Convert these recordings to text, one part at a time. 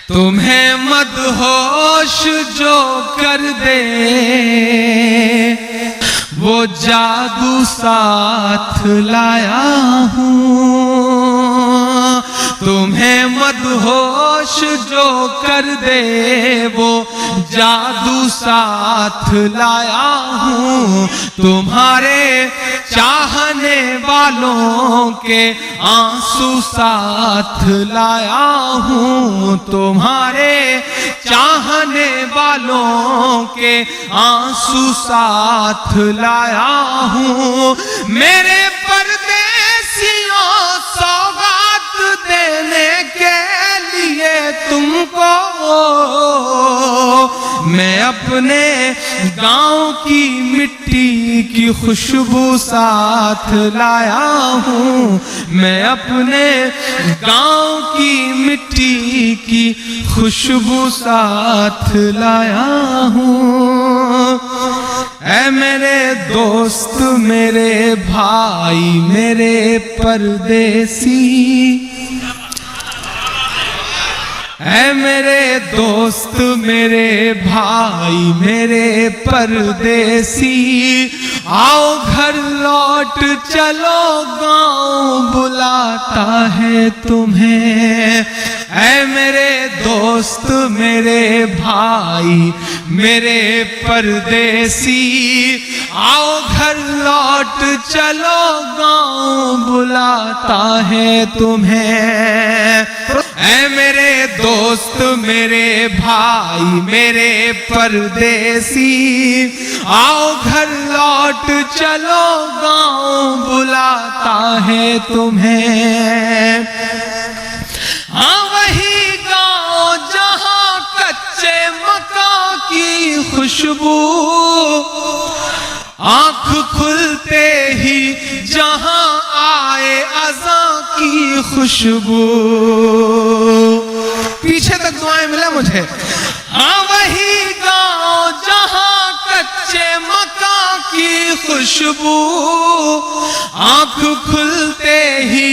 تمہیں مدہوش جو کر دے وہ جادو ساتھ لایا ہوں، تمہیں مدہوش جو کر دے وہ جادو ساتھ لایا ہوں، تمہارے چاہنے والوں کے آنسو ساتھ لایا ہوں، تمہارے چاہنے والوں کے آنسو ساتھ لایا ہوں، میرے پردیسیوں سوغات دینے کے لیے تم کو میں اپنے گاؤں کی مٹی کی خوشبو ساتھ لایا ہوں، میں اپنے گاؤں کی مٹی کی خوشبو ساتھ لایا ہوں۔ اے میرے دوست میرے بھائی میرے پردیسی، اے میرے دوست میرے بھائی میرے پردیسی، آؤ گھر لوٹ چلو گاؤں بلاتا ہے تمہیں، اے میرے دوست میرے بھائی میرے پردیسی، آؤ گھر لوٹ چلو گاؤں بلاتا ہے تمہیں، اے میرے دوست میرے بھائی میرے پردیسی، آؤ گھر لوٹ چلو گاؤں بلاتا ہے تمہیں، ہاں وہی گاؤں جہاں کچے مکان کی خوشبو آنکھ کھلتے ہی جہاں آئے اذان کی خوشبو، پیچھے تک دعائیں ملے مجھے، ہاں وہی گاؤں جہاں کچے مکان کی خوشبو آنکھ کھلتے ہی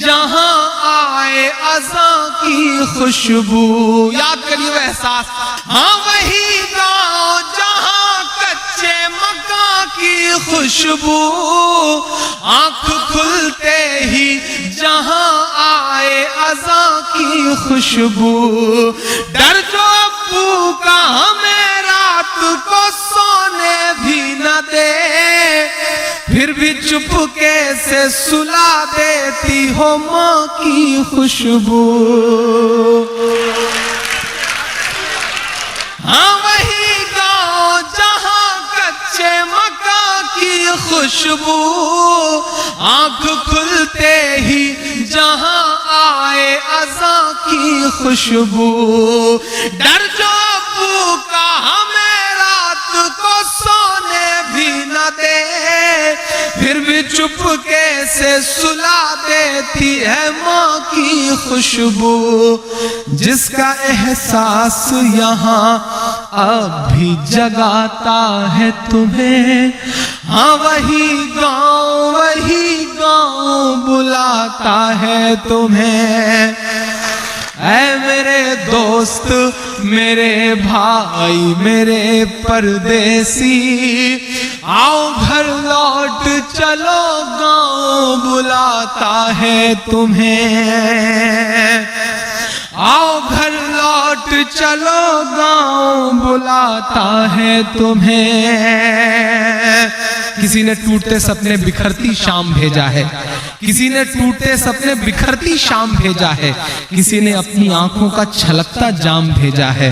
جہاں آئے اذان کی خوشبو، یاد کریے وہ احساس، ہاں وہی گاؤں جہاں کچے مکان کی خوشبو آنکھ کھلتے ہی جہاں آئے اذان کی خوشبو، ڈر جو ابو کا ہمیں رات کو سونے بھی نہ دے پھر بھی چپکے سے سلا دیتی ہو ماں کی خوشبو، ہاں وہی گاؤں جہاں کچے مکان کی خوشبو آنکھ کھلتے ہی جہاں آئے اذان کی خوشبو، ڈر جو ابو کا ہمیں رات کو سونے بھی نہ دے پھر بھی چپکے سے سلا دیتی ہے ماں کی خوشبو، جس کا احساس یہاں اب بھی جگاتا ہے تمہیں، ہاں وہی گاؤں بلاتا ہے تمہیں، اے میرے دوست میرے بھائی میرے پردیسی، آؤ گھر لوٹ چلو گاؤں بلاتا ہے تمہیں، آؤ گھر لوٹ چلو گاؤں بلاتا ہے تمہیں، کسی نے ٹوٹتے سپنے بکھرتی شام بھیجا ہے، کسی نے ٹوٹتے سپنے بکھرتی شام بھیجا ہے، کسی نے اپنی آنکھوں کا چھلکتا جام بھیجا ہے،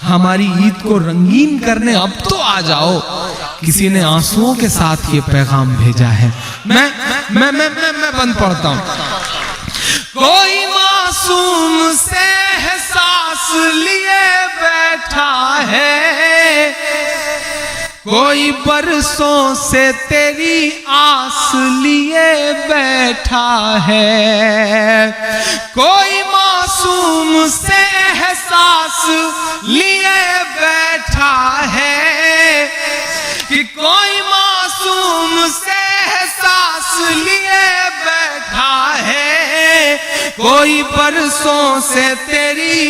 ہماری عید کو رنگین کرنے اب تو آ جاؤ، کسی نے آنسوؤں کے ساتھ یہ پیغام بھیجا ہے، میں بند پڑھتا ہوں، کوئی معصوم سے احساس لیے بیٹھا ہے، کوئی برسوں سے تیری آس لیے بیٹھا ہے، کوئی معصوم سے احساس لیے بیٹھا ہے، کہ کوئی معصوم سے احساس لیے بیٹھا ہے، کوئی برسوں سے تیری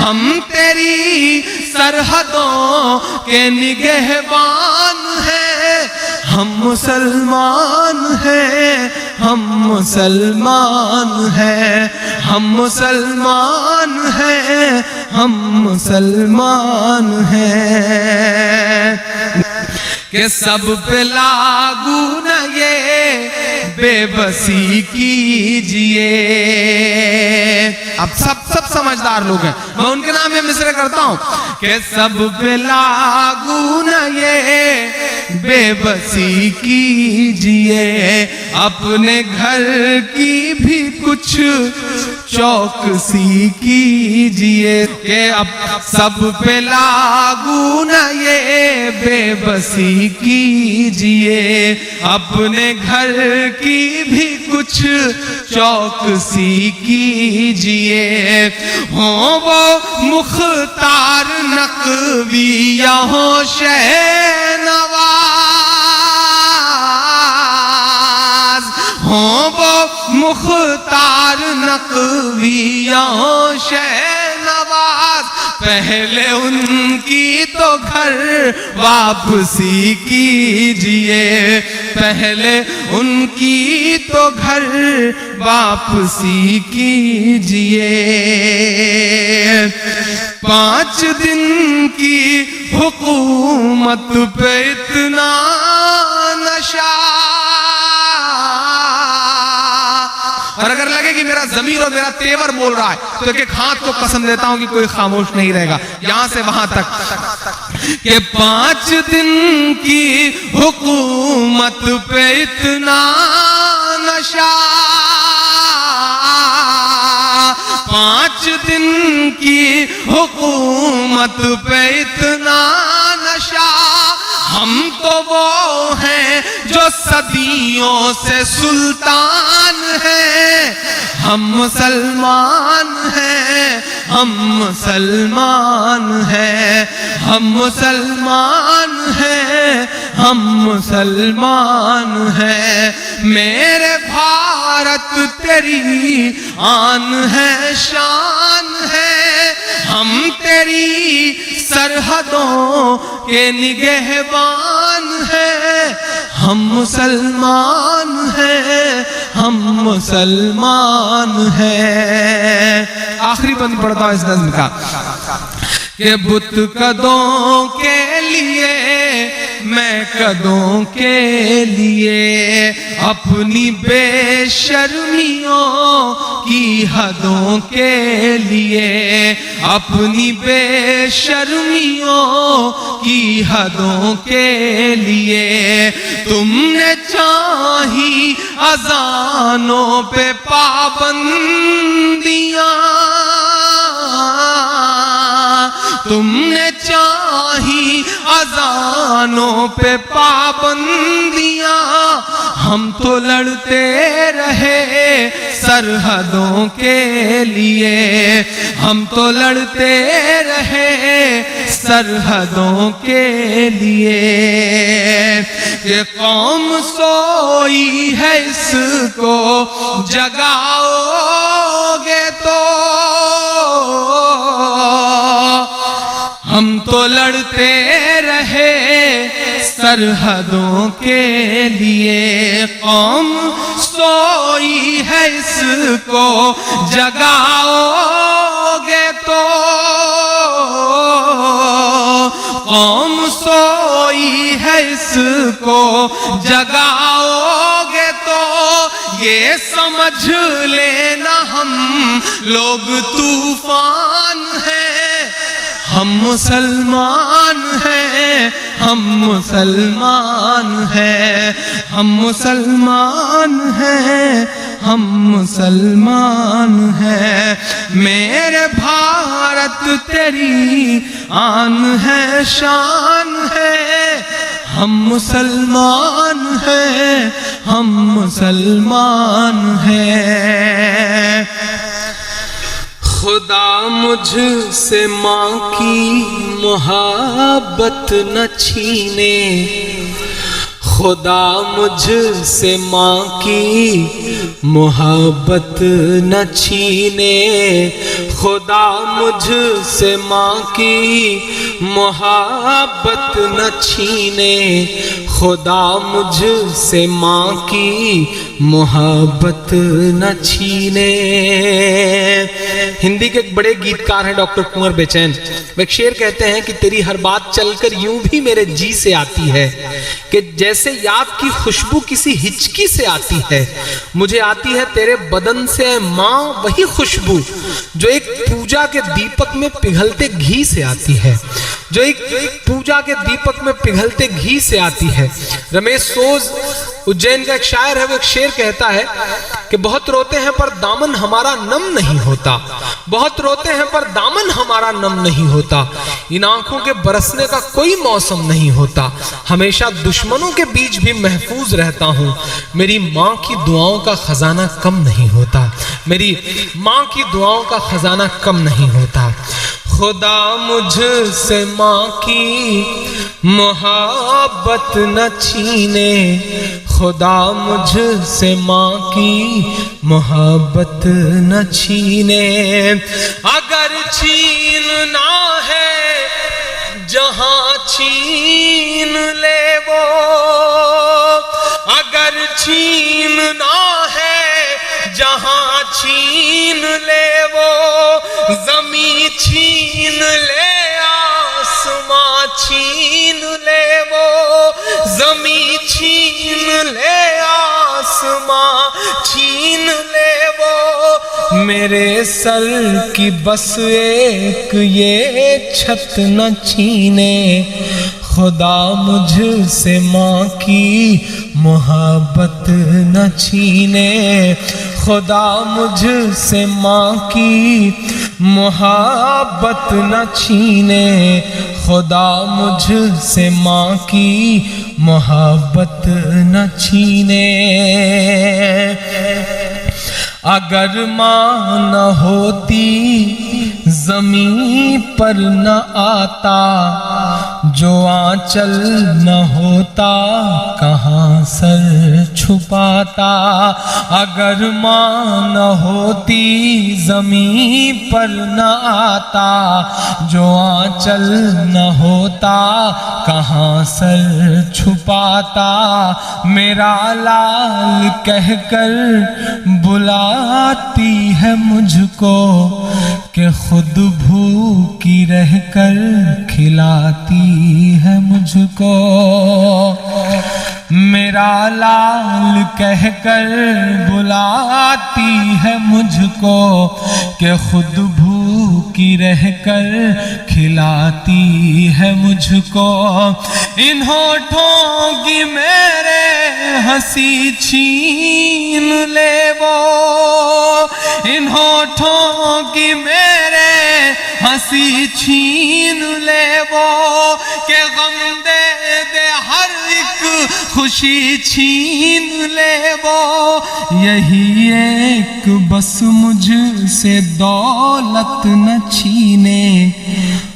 ہم تیری سرحدوں کے نگہبان ہیں، ہم مسلمان ہیں، ہم مسلمان ہیں، ہم مسلمان ہیں، ہم مسلمان ہیں، کہ سب پہ لاگو نہ یہ بے بسی کیجئے۔ اب سب سمجھدار لوگ ہیں، میں ان کے نام میں مصرع کرتا ہوں کہ سب پہ لاگو نہ یہ بے بسی کیجئے، اپنے گھر کی بھی کچھ چوکسی کیجئے، کہ اب سب پہ لاگو نہ یہ بے بسی کیجئے، اپنے گھر کی بھی کچھ چوکسی کیجئے، ہوں وہ مختار نقوی یا ہوں شہ نواز، ہوں وہ مختار نقوی یا ہوں شہ نواز، پہلے ان کی تو گھر واپسی کیجئے، پہلے ان کی تو گھر واپسی کیجئے۔ 5 دن کی حکومت پہ اتنا نشہ، اور اگر لگے کہ میرا ضمیر اور میرا تیور بول رہا ہے تو ایک ہاتھ کو قسم دیتا ہوں کہ کوئی خاموش نہیں رہے گا یہاں سے وہاں تک، کہ 5 دن کی حکومت پہ اتنا نشہ، 5 دن کی حکومت پہ اتنا نشہ، ہم تو وہ ہیں جو صدیوں سے سلطان ہیں، ہم مسلمان ہیں، ہم مسلمان ہیں، ہم مسلمان ہیں، ہم مسلمان ہیں، میرے بھارت تیری آن ہے، شان ہے، ہم تیری سرحدوں کے نگہبان ہیں، ہم مسلمان ہیں، ہم مسلمان ہیں۔ آخری بند پڑھتا ہوں اس نظم کا، کہ بت قدوں کے لیے میں قدوں کے لیے، اپنی بے شرمیوں کی حدوں کے لیے، اپنی بے شرمیوں کی حدوں کے لیے، تم نے چاہی اذانوں پہ پابندیاں، تم نے چاہی اذانوں پہ پابندیاں، ہم تو لڑتے رہے سرحدوں کے لیے، ہم تو لڑتے رہے سرحدوں کے لیے، کہ قوم سوئی ہے اس کو جگاؤ گے تو، ہم تو لڑتے رہے سرحدوں کے لیے، قوم سوئی ہے اس کو جگاؤ گے تو، قوم سوئی ہے اس کو جگاؤ گے تو، یہ سمجھ لینا ہم لوگ طوفان ہیں، ہم مسلمان ہیں، ہم مسلمان ہیں، ہم مسلمان ہیں، ہم مسلمان ہیں، میرے بھارت تیری آن ہے، شان ہے، ہم مسلمان ہیں، ہم مسلمان ہیں۔ خدا مجھ سے ماں کی محبت نہ چھینے، خدا مجھ سے ماں کی محبت نہ چھینے، خدا مجھ سے ماں کی محبت نہ چھینے، خدا مجھ سے ماں کی محبت نہ چھینے۔ ہندی کے ایک بڑے گیتکار ہیں ڈاکٹر کنور بے چین، وہ ایک شعر کہتے ہیں کہ تیری ہر بات چل کر یوں بھی میرے جی سے آتی ہے کہ جیسے یاد کی خوشبو کسی ہچکی سے آتی ہے، مجھے آتی ہے تیرے بدن سے اے ماں وہی خوشبو جو ایک پوجا کے دیپک میں پگھلتے گھی سے آتی ہے، جو ایک پوجا کے دیپک میں پگھلتے گھی سے آتی ہے۔ رمیش سوز اجین کا ایک شاعر ہے، وہ ایک شعر کہتا ہے کہ بہت روتے ہیں پر دامن ہمارا نم نہیں ہوتا، بہت روتے ہیں پر دامن ہمارا نم نہیں ہوتا، ان آنکھوں کے برسنے کا کوئی موسم نہیں ہوتا، ہمیشہ دشمنوں کے بیچ بھی محفوظ رہتا ہوں، میری ماں کی دعاؤں کا خزانہ کم نہیں ہوتا، میری ماں کی دعاؤں کا خزانہ کم نہیں ہوتا۔ خدا مجھ سے ماں کی محبت نہ چھینے، خدا مجھ سے ماں کی محبت نہ چھینے، اگر چھیننا ہے جہاں چھین لے وہ، اگر چھیننا ہے جہاں چھین لے وہ، زمین چھین لے آسماں چھین لے وہ، زمین چھین لے آسماں چھین لے وہ، میرے سر کی بس ایک یہ چھت نہ چھینے، خدا مجھ سے ماں کی محبت نہ چھینے، خدا مجھ سے ماں کی محبت نہ چھینے، خدا مجھ سے ماں کی محبت نہ چھینے۔ اگر ماں نہ ہوتی زمین پر نہ آتا، جو آنچل نہ ہوتا کہاں سر چھپاتا، اگر ماں نہ ہوتی زمین پر نہ آتا، جو آنچل نہ ہوتا کہاں سر چھپاتا، میرا لال کہہ کر بلاتی ہے مجھ کو کہ خود بھوکی رہ کر کھلاتی ہے مجھ کو، میرا لال کہہ کر بلاتی ہے مجھ کو کہ خود بھوکی رہ کر کھلاتی ہے مجھ کو، ان ہونٹوں کی میرے ہنسی چھین لے وہ، ان ہونٹوں کی میرے ہنسی چھین لے وہ، کہ غم دے دے ہر ایک خوشی چھین لے وہ، یہی ایک بس مجھ سے دولت نہ چھینے،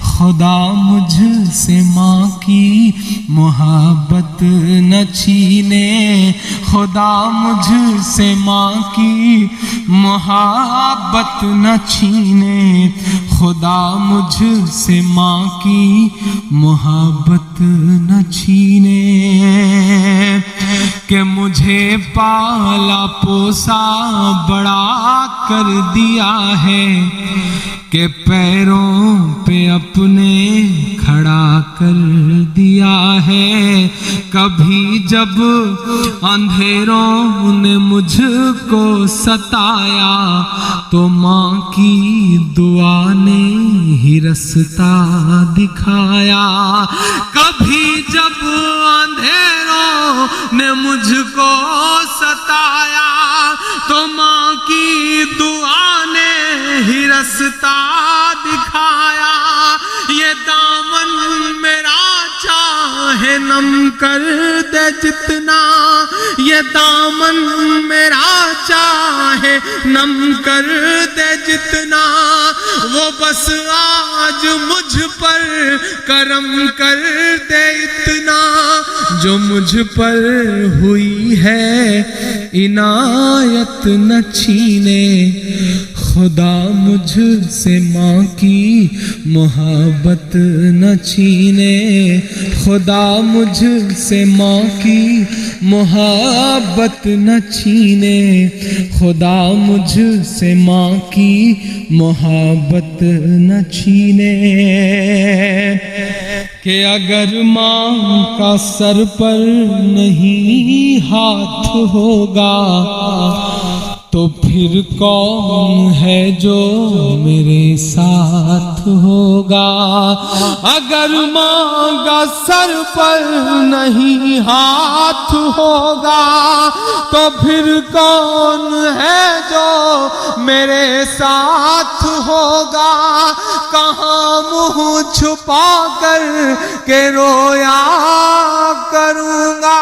خدا مجھ سے ماں کی محبت نہ چھینے، خدا مجھ سے ماں کی محبت نہ چھینے، خدا مجھ سے ماں کی محبت نہ چھینے، کہ مجھے پالا پوسا بڑا کر دیا ہے، کہ پیروں پہ اپنے کھڑا کر دیا ہے، کبھی جب اندھیروں نے مجھ کو ستایا تو ماں کی دعا نے ہی رستہ دکھایا، کبھی جب اندھیروں نے مجھ کو ستایا تو ماں کی دعا نے ہی رستہ دکھایا، یہ دامن میرا چاہے نم کر دے جتنا، یہ دامن میرا چاہے نم کر دے جتنا، وہ بس آج مجھ پر کرم کر دے اتنا، جو مجھ پر ہوئی ہے عنایت نہ چھینے، خدا مجھ سے ماں کی محبت نہ چھینے، خدا مجھ سے ماں کی محبت نہ چھینے، خدا مجھ سے ماں کی محبت نہ چھینے، کہ اگر ماں کا سر پر نہیں ہاتھ ہوگا تو پھر کون ہے جو میرے ساتھ ہوگا، اگر ماں کا سر پر نہیں ہاتھ ہوگا تو پھر کون ہے جو میرے ساتھ ہوگا، کہاں منہ چھپا کر کے رویا کروں گا،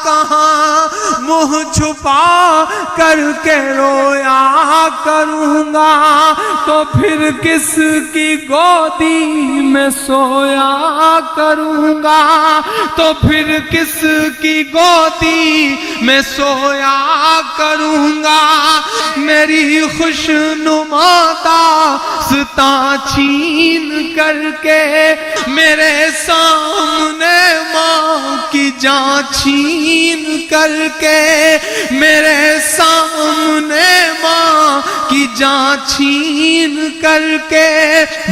کہاں منہ چھپا کر کے رویا کروں گا، تو پھر کس کی گودی میں سویا کروں گا، تو پھر کس کی گودی میں سویا کروں گا، میری خوشنما داستاں چھین کر کے میرے سامنے ماں کی جان چھین کر کے، میرے سامنے ماں کی جان چھین کر کے،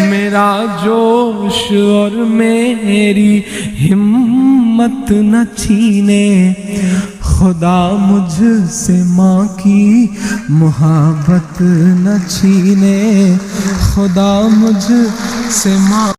میرا جوش اور میری ہمت نہ چھینے، خدا مجھ سے ماں کی محبت نہ چھینے، خدا مجھ سے ماں